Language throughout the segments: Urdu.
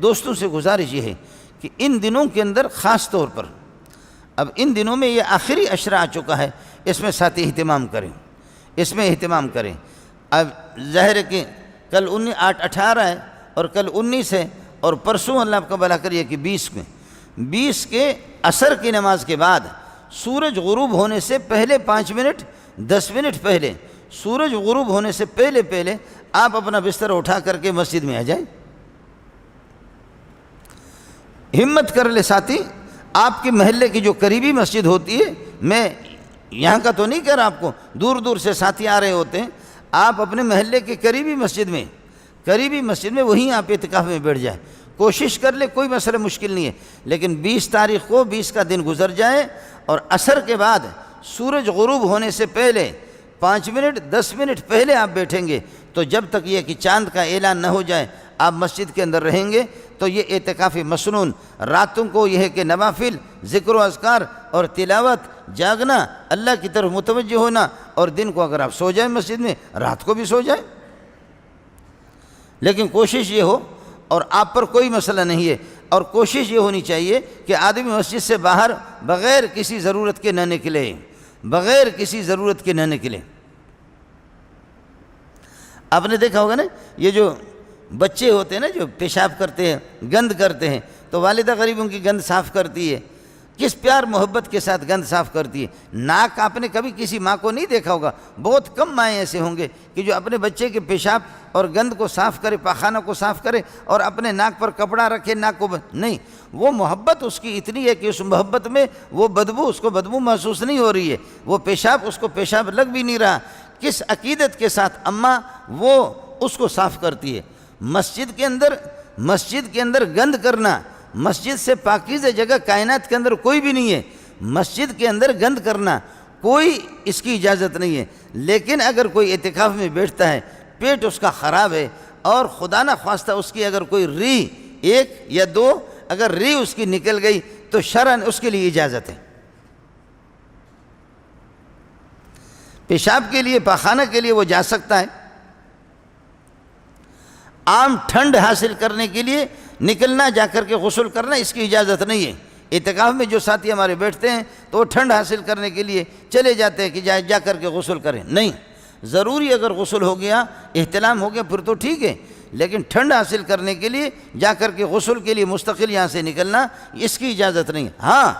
دوستوں سے گزارش یہ ہے کہ ان دنوں کے اندر خاص طور پر، اب ان دنوں میں یہ آخری عشرہ آ چکا ہے، اس میں ساتھی اہتمام کریں، اس میں اہتمام کریں۔ اب ظاہر ہے کہ کل 18 ہے اور کل 19 ہے، اور پرسوں اللہ آپ کا بھلا کریے کہ 20 کے عصر کی نماز کے بعد سورج غروب ہونے سے پہلے 5 منٹ 10 منٹ پہلے، سورج غروب ہونے سے پہلے آپ اپنا بستر اٹھا کر کے مسجد میں آ جائیں۔ ہمت کر لے ساتھی، آپ کے محلے کی جو قریبی مسجد ہوتی ہے، میں یہاں کا تو نہیں کہہ رہا آپ کو، دور دور سے ساتھی آ رہے ہوتے ہیں، آپ اپنے محلے کی قریبی مسجد میں وہیں آپ اعتکاف میں بیٹھ جائیں، کوشش کر لے، کوئی مسئلہ مشکل نہیں ہے، لیکن 20 تاریخ کو 20 کا دن گزر جائے اور عصر کے بعد سورج غروب ہونے سے پہلے 5 منٹ 10 منٹ پہلے آپ بیٹھیں گے، تو جب تک یہ کہ چاند کا اعلان نہ ہو جائے آپ مسجد کے اندر رہیں گے، تو یہ اعتکاف مسنون، راتوں کو یہ ہے کہ نوافل، ذکر و اذکار اور تلاوت، جاگنا، اللہ کی طرف متوجہ ہونا، اور دن کو اگر آپ سو جائیں مسجد میں، رات کو بھی سو جائیں، لیکن کوشش یہ ہو، اور آپ پر کوئی مسئلہ نہیں ہے، اور کوشش یہ ہونی چاہیے کہ آدمی مسجد سے باہر بغیر کسی ضرورت کے نہ نکلے، آپ نے دیکھا ہوگا نا، یہ جو بچے ہوتے ہیں نا جو پیشاب کرتے ہیں، گند کرتے ہیں، تو والدہ غریب ان کی گند صاف کرتی ہے، کس پیار محبت کے ساتھ گند صاف کرتی ہے۔ ناک آپ نے کبھی کسی ماں کو نہیں دیکھا ہوگا، بہت کم مائیں ایسے ہوں گے کہ جو اپنے بچے کے پیشاب اور گند کو صاف کرے، پاخانہ کو صاف کرے اور اپنے ناک پر کپڑا رکھے، ناک کو نہیں، وہ محبت اس کی اتنی ہے کہ اس محبت میں وہ بدبو، اس کو بدبو محسوس نہیں ہو رہی ہے، وہ پیشاب اس کو پیشاب لگ بھی نہیں رہا، کس عقیدت کے ساتھ اماں وہ اس کو صاف کرتی ہے۔ مسجد کے اندر گند کرنا، مسجد سے پاکیزہ جگہ کائنات کے اندر کوئی بھی نہیں ہے، مسجد کے اندر گند کرنا کوئی اس کی اجازت نہیں ہے، لیکن اگر کوئی اعتکاف میں بیٹھتا ہے، پیٹ اس کا خراب ہے، اور خدا نہ خواستہ اس کی اگر کوئی ری 1 یا 2 اگر ری اس کی نکل گئی تو شرعاً اس کے لیے اجازت ہے، پیشاب کے لیے، پاخانہ کے لیے وہ جا سکتا ہے، عام ٹھنڈ حاصل کرنے کے لیے نکلنا، جا کر کے غسل کرنا، اس کی اجازت نہیں ہے۔ اعتکاف میں جو ساتھی ہمارے بیٹھتے ہیں تو وہ ٹھنڈ حاصل کرنے کے لیے چلے جاتے ہیں کہ جا کر کے غسل کریں، نہیں، ضروری اگر غسل ہو گیا، احتلام ہو گیا پھر تو ٹھیک ہے، لیکن ٹھنڈ حاصل کرنے کے لیے جا کر کے غسل کے لیے مستقل یہاں سے نکلنا، اس کی اجازت نہیں۔ ہاں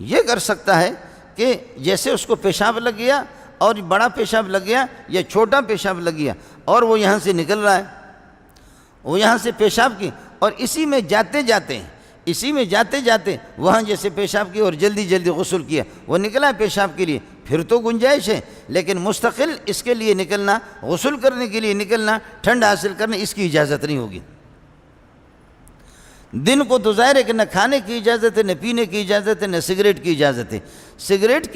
یہ کر سکتا ہے کہ جیسے اس کو پیشاب لگ گیا، اور بڑا پیشاب لگ گیا یا چھوٹا پیشاب لگ گیا، اور وہ یہاں سے نکل رہا ہے، وہ یہاں سے پیشاب کی، اور اسی میں جاتے جاتے وہاں جیسے پیشاب کی اور جلدی غسل کیا، وہ نکلا ہے پیشاب کے لیے، پھر تو گنجائش ہے، لیکن مستقل اس کے لیے نکلنا، غسل کرنے کے لیے نکلنا، ٹھنڈ حاصل کرنے، اس کی اجازت نہیں ہوگی۔ دن کو تو ظاہر ہے کہ نہ کھانے کی اجازت ہے، نہ پینے کی اجازت ہے، نہ سگریٹ کی اجازت ہے۔ سگریٹ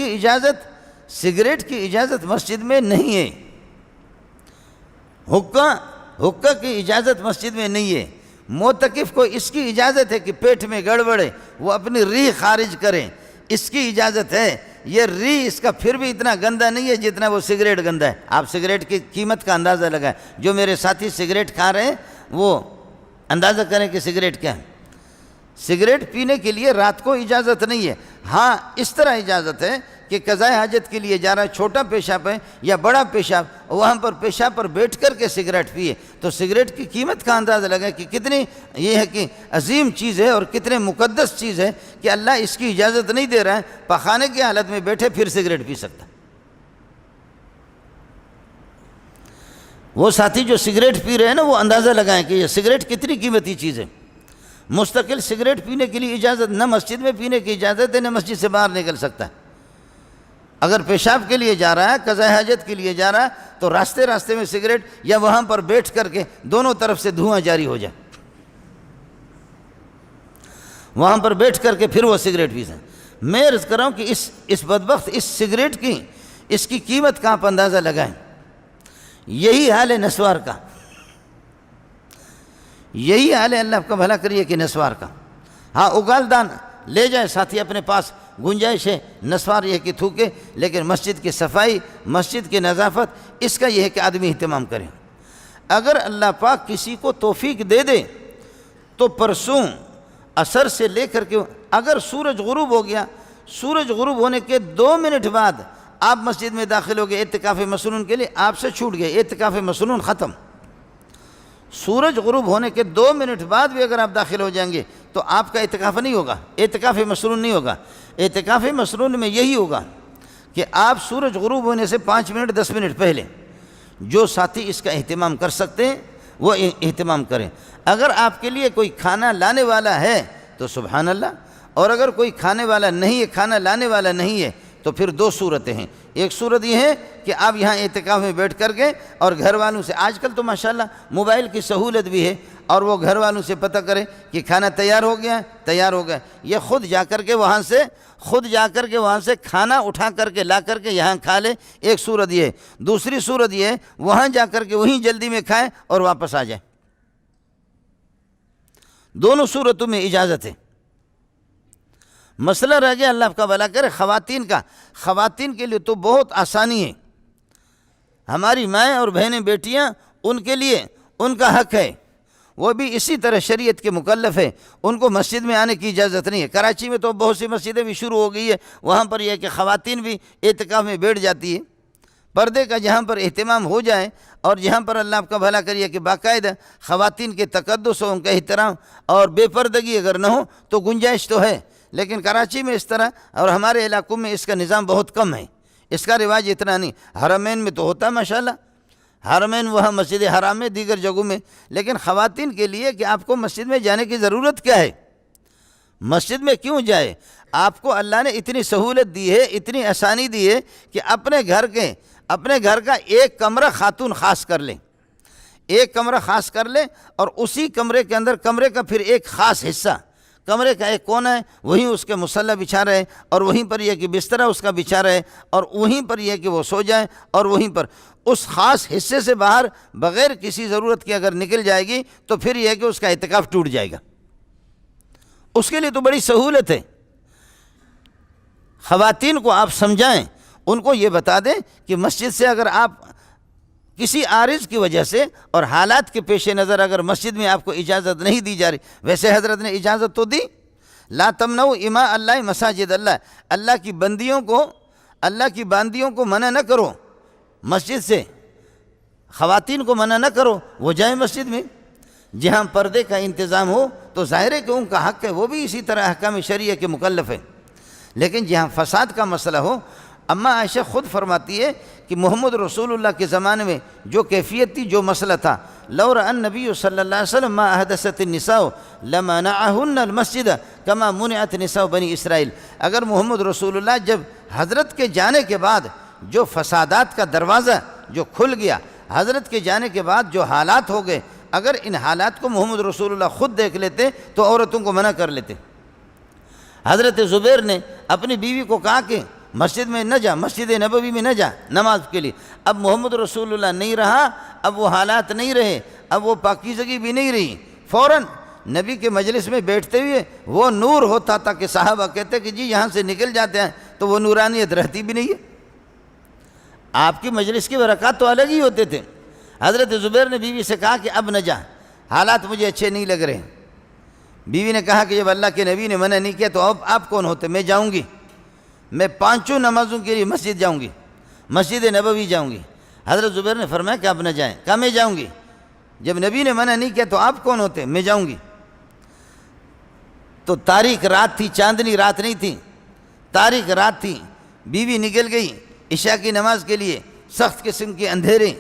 کی اجازت مسجد میں نہیں ہے، حقہ کی اجازت مسجد میں نہیں ہے۔ معتکف کو اس کی اجازت ہے کہ پیٹ میں گڑبڑ ہے، وہ اپنی ری خارج کریں، اس کی اجازت ہے۔ یہ ری اس کا پھر بھی اتنا گندا نہیں ہے جتنا وہ سگریٹ گندا ہے۔ آپ سگریٹ کی قیمت کا اندازہ لگائیں، جو میرے ساتھی سگریٹ کھا رہے ہیں وہ اندازہ کریں کہ سگریٹ کیا ہے۔ سگریٹ پینے کے لیے رات کو اجازت نہیں ہے، ہاں اس طرح اجازت ہے کہ قضاء حاجت کے لیے جا رہا ہے، چھوٹا پیشاب ہے یا بڑا پیشاب، وہاں پر پیشاب پر بیٹھ کر کے سگریٹ پیے، تو سگریٹ کی قیمت کا اندازہ لگائے کہ کتنی یہ ہے کہ عظیم چیز ہے اور کتنے مقدس چیز ہے کہ اللہ اس کی اجازت نہیں دے رہا ہے، پخانے کی حالت میں بیٹھے پھر سگریٹ پی سکتا۔ وہ ساتھی جو سگریٹ پی رہے ہیں نا، وہ اندازہ لگائیں کہ یہ سگریٹ کتنی قیمتی چیز ہے۔ مستقل سگریٹ پینے کے لیے اجازت، نہ مسجد میں پینے کی اجازت ہے، نہ مسجد سے باہر نکل سکتا ہے۔ اگر پیشاب کے لیے جا رہا ہے، قضاء حاجت کے لیے جا رہا ہے، تو راستے میں سگریٹ یا وہاں پر بیٹھ کر کے دونوں طرف سے دھواں جاری ہو جائے، وہاں پر بیٹھ کر کے پھر وہ سگریٹ پی سکتے۔ میں عرض کر رہا ہوں کہ اس بدبخت اس سگریٹ کی اس کی قیمت کا آپ اندازہ لگائیں۔ یہی حال ہے نسوار کا، یہی حال ہے، اللہ آپ کا بھلا کریے کہ نسوار کا۔ ہاں اگال دان لے جائیں ساتھی اپنے پاس، گنجائش ہے، نسوار یہ کہ تھوکے، لیکن مسجد کی صفائی، مسجد کی نظافت، اس کا یہ ہے کہ آدمی اہتمام کرے۔ اگر اللہ پاک کسی کو توفیق دے دے تو پرسوں عصر سے لے کر کے اگر سورج غروب ہو گیا، سورج غروب ہونے کے 2 منٹ بعد آپ مسجد میں داخل ہو گئے اعتکاف مسنون کے لیے، آپ سے چھوٹ گئے، اعتکاف مسنون ختم۔ سورج غروب ہونے کے 2 منٹ بعد بھی اگر آپ داخل ہو جائیں گے تو آپ کا اعتکاف نہیں ہوگا، اعتکاف مسنون نہیں ہوگا۔ اعتکاف مسنون میں یہی ہوگا کہ آپ سورج غروب ہونے سے 5 منٹ 10 منٹ پہلے جو ساتھی اس کا اہتمام کر سکتے ہیں وہ اہتمام کریں۔ اگر آپ کے لیے کوئی کھانا لانے والا ہے تو سبحان اللہ، اور اگر کوئی کھانے والا نہیں ہے، کھانا لانے والا نہیں ہے، تو پھر 2 صورتیں ہیں۔ ایک صورت یہ ہے کہ آپ یہاں اعتکاف میں بیٹھ کر کے اور گھر والوں سے، آج کل تو ماشاءاللہ موبائل کی سہولت بھی ہے، اور وہ گھر والوں سے پتہ کرے کہ کھانا تیار ہو گیا، تیار ہو گیا، یہ خود جا کر کے وہاں سے کھانا اٹھا کر کے لا کر کے یہاں کھا لے۔ ایک صورت یہ ہے۔ دوسری صورت یہ ہے وہاں جا کر کے وہیں جلدی میں کھائے اور واپس آ جائے۔ دونوں صورتوں میں اجازت ہے۔ مسئلہ رہ گیا، اللہ آپ کا بھلا کرے، خواتین کے لیے تو بہت آسانی ہے۔ ہماری مائیں اور بہنیں بیٹیاں، ان کے لیے ان کا حق ہے، وہ بھی اسی طرح شریعت کے مکلف ہے، ان کو مسجد میں آنے کی اجازت نہیں ہے۔ کراچی میں تو بہت سی مسجدیں بھی شروع ہو گئی ہے، وہاں پر یہ ہے کہ خواتین بھی اعتکاف میں بیٹھ جاتی ہے۔ پردے کا جہاں پر اہتمام ہو جائے اور جہاں پر اللہ آپ کا بھلا کریے کہ باقاعدہ خواتین کے تقدس ہو، ان کا احترام اور بے پردگی اگر نہ ہو تو گنجائش تو ہے، لیکن کراچی میں اس طرح اور ہمارے علاقوں میں اس کا نظام بہت کم ہے، اس کا رواج اتنا نہیں۔ حرمین میں تو ہوتا ہے ماشاءاللہ، حرمین وہاں مسجد حرام میں، دیگر جگہوں میں، لیکن خواتین کے لیے کہ آپ کو مسجد میں جانے کی ضرورت کیا ہے؟ مسجد میں کیوں جائے؟ آپ کو اللہ نے اتنی سہولت دی ہے، اتنی آسانی دی ہے کہ اپنے گھر کا ایک کمرہ خاتون خاص کر لیں، ایک کمرہ خاص کر لیں، اور اسی کمرے کے اندر کمرے کا پھر ایک خاص حصہ، کمرے کا ایک کونا ہے، وہیں اس کے مصلی بچھا رہے، اور وہیں پر یہ کہ بسترہ اس کا بچھا رہے، اور وہیں پر یہ کہ وہ سو جائیں، اور وہیں پر اس خاص حصے سے باہر بغیر کسی ضرورت کے اگر نکل جائے گی تو پھر یہ کہ اس کا اعتکاف ٹوٹ جائے گا۔ اس کے لیے تو بڑی سہولت ہے۔ خواتین کو آپ سمجھائیں، ان کو یہ بتا دیں کہ مسجد سے اگر آپ کسی عارض کی وجہ سے اور حالات کے پیش نظر اگر مسجد میں آپ کو اجازت نہیں دی جا رہی، ویسے حضرت نے اجازت تو دی، لا تمنعوا اماء اللہ مساجد اللہ، اللہ کی باندیوں کو منع نہ کرو مسجد سے، خواتین کو منع نہ کرو، وہ جائیں مسجد میں۔ جہاں پردے کا انتظام ہو تو ظاہر ہے کہ ان کا حق ہے، وہ بھی اسی طرح احکام شریعہ کے مکلف ہے، لیکن جہاں فساد کا مسئلہ ہو، اماں عائشہ خود فرماتی ہے کہ محمد رسول اللہ کے زمانے میں جو کیفیت تھی، جو مسئلہ تھا، لو رأى النبی صلی اللہ علیہ وسلم ما احدثت النساء لمنعهن المسجد كما منعت نساء بنی اسرائیل۔ اگر محمد رسول اللہ جب حضرت کے جانے کے بعد جو فسادات کا دروازہ جو کھل گیا، حضرت کے جانے کے بعد جو حالات ہو گئے، اگر ان حالات کو محمد رسول اللہ خود دیکھ لیتے تو عورتوں کو منع کر لیتے۔ حضرت زبیر نے اپنی بیوی کو کہا کہ مسجد میں نہ جا، مسجد نبوی میں نہ جا نماز کے لیے۔ اب محمد رسول اللہ نہیں رہا، اب وہ حالات نہیں رہے، اب وہ پاکیزگی بھی نہیں رہی، فوراً نبی کے مجلس میں بیٹھتے ہوئے وہ نور ہوتا تھا کہ صحابہ کہتے کہ جی یہاں سے نکل جاتے ہیں تو وہ نورانیت رہتی بھی نہیں ہے۔ آپ کی مجلس کی برکات تو الگ ہی ہوتے تھے۔ حضرت زبیر نے بیوی سے کہا کہ اب نہ جا، حالات مجھے اچھے نہیں لگ رہے۔ بیوی نے کہا کہ جب اللہ کے نبی نے منع نہیں کیا تو اب آپ کون ہوتے؟ میں جاؤں گی، میں 5 نمازوں کے لیے مسجد جاؤں گی، مسجد نبوی جاؤں گی۔ حضرت زبیر نے فرمایا کہ آپ نہ جائیں، کہا میں جاؤں گی، جب نبی نے منع نہیں کیا تو آپ کون ہوتے؟ میں جاؤں گی۔ تو تاریک رات تھی، چاندنی رات نہیں تھی، تاریک رات تھی، بیوی نکل گئی عشاء کی نماز کے لیے، سخت قسم کے اندھیرے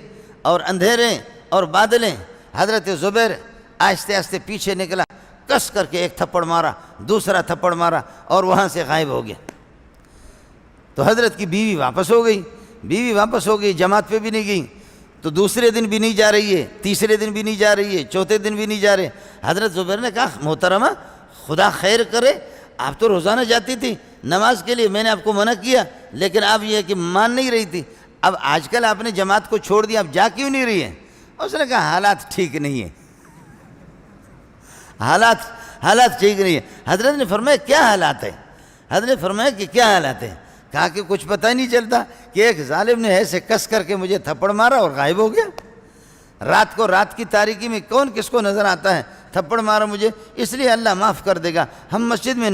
اور بادلیں۔ حضرت زبیر آہستہ آہستہ پیچھے نکلا، کس کر کے ایک تھپڑ مارا، دوسرا تھپڑ مارا اور وہاں سے غائب ہو گیا۔ تو حضرت کی بیوی واپس ہو گئی، جماعت پہ بھی نہیں گئی، تو دوسرے دن بھی نہیں جا رہی ہے، تیسرے دن بھی نہیں جا رہی ہے، چوتھے دن بھی نہیں جا رہے۔ حضرت زبیر نے کہا محترمہ خدا خیر کرے، آپ تو روزانہ جاتی تھی نماز کے لیے، میں نے آپ کو منع کیا لیکن آپ یہ کہ مان نہیں رہی تھی، اب آج کل آپ نے جماعت کو چھوڑ دیا، اب جا کیوں نہیں رہی ہے؟ اس نے کہا حالات ٹھیک نہیں ہیں، حالات ٹھیک نہیں ہیں۔ حضرت نے فرمایا کیا حالات ہے؟ حضرت نے فرمایا کہ کیا حالات ہے؟ کہا کہ کچھ پتہ نہیں چلتا کہ ایک ظالم نے ایسے کس کر کے مجھے تھپڑ مارا اور غائب ہو گیا۔ رات کی تاریکی میں کون کس کو نظر آتا ہے؟ تھپڑ مارا مجھے، اس لیے اللہ معاف کر دے گا۔ ہم مسجد میں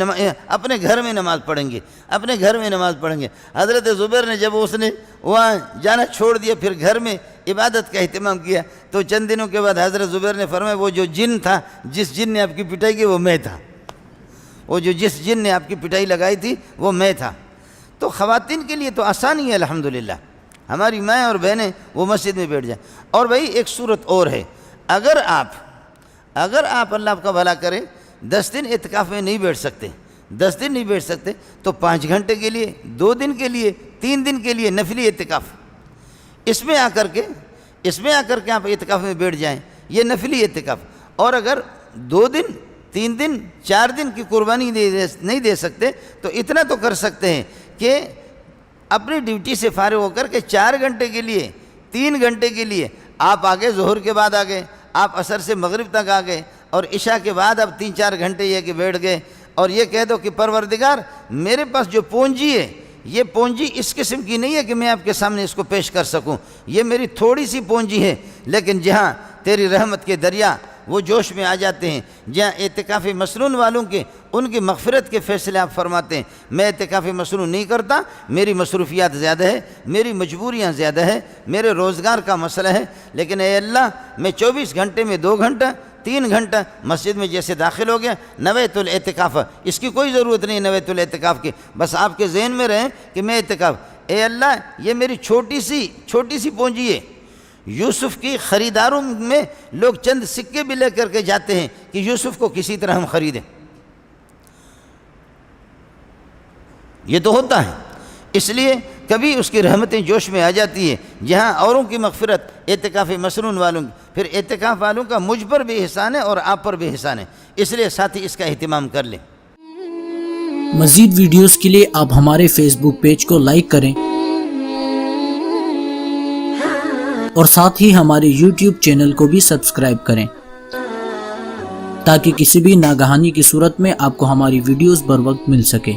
اپنے گھر میں نماز پڑھیں گے، اپنے گھر میں نماز پڑھیں گے۔ حضرت زبیر نے جب اس نے وہاں جانا چھوڑ دیا، پھر گھر میں عبادت کا اہتمام کیا، تو چند دنوں کے بعد حضرت زبیر نے فرمایا وہ جو جن تھا، جس جن نے آپ کی پٹائی کی وہ میں تھا، وہ جو جس جن نے آپ کی پٹائی لگائی تھی وہ میں تھا۔ تو خواتین کے لیے تو آسانی ہے الحمدللہ، ہماری مائیں اور بہنیں وہ مسجد میں بیٹھ جائیں۔ اور بھائی ایک صورت اور ہے، اگر آپ اللہ کا بھلا کرے 10 دن اعتکاف میں نہیں بیٹھ سکتے، 10 دن نہیں بیٹھ سکتے، تو 5 گھنٹے کے لیے، 2 دن کے لیے، 3 دن کے لیے نفلی اعتکاف، اس میں آ کر کے آپ اعتکاف میں بیٹھ جائیں، یہ نفلی اعتکاف۔ اور اگر 2 دن، 3 دن، 4 دن کی قربانی نہیں دے سکتے تو اتنا تو کر سکتے ہیں کہ اپنی ڈیوٹی سے فارغ ہو کر کے 4 گھنٹے کے لیے، 3 گھنٹے کے لیے آپ آگے، ظہر کے بعد آگے، آپ عصر سے مغرب تک آگے، اور عشاء کے بعد اب 3-4 گھنٹے یہ کہ بیٹھ گئے، اور یہ کہہ دو کہ پروردگار میرے پاس جو پونجی ہے، یہ پونجی اس قسم کی نہیں ہے کہ میں آپ کے سامنے اس کو پیش کر سکوں، یہ میری تھوڑی سی پونجی ہے، لیکن جہاں تیری رحمت کے دریا وہ جوش میں آ جاتے ہیں، جہاں اعتکاف مسنون والوں کے ان کی مغفرت کے فیصلے آپ فرماتے ہیں، میں اعتکاف مسنون نہیں کرتا، میری مصروفیات زیادہ ہے، میری مجبوریاں زیادہ ہے، میرے روزگار کا مسئلہ ہے، لیکن اے اللہ میں 24 گھنٹے میں 2 گھنٹہ 3 گھنٹہ مسجد میں جیسے داخل ہو گیا، نویت الاعتکاف، اس کی کوئی ضرورت نہیں نویت الاعتکاف کی، بس آپ کے ذہن میں رہیں کہ میں اعتکاف، اے اللہ یہ میری چھوٹی سی پونجی ہے۔ یوسف کی خریداروں میں لوگ چند سکے بھی لے کر کے جاتے ہیں کہ یوسف کو کسی طرح ہم خریدیں، یہ تو ہوتا ہے، اس لیے کبھی اس کی رحمتیں جوش میں آ جاتی ہے، جہاں اوروں کی مغفرت اعتکاف مسنون والوں کی، پھر اعتکاف والوں کا مجھ پر بھی احسان ہے اور آپ پر بھی احسان ہے، اس لیے ساتھی اس کا اہتمام کر لیں۔ مزید ویڈیوز کے لیے آپ ہمارے فیس بک پیج کو لائک کریں اور ساتھ ہی ہمارے یوٹیوب چینل کو بھی سبسکرائب کریں تاکہ کسی بھی ناگہانی کی صورت میں آپ کو ہماری ویڈیوز بر وقت مل سکے۔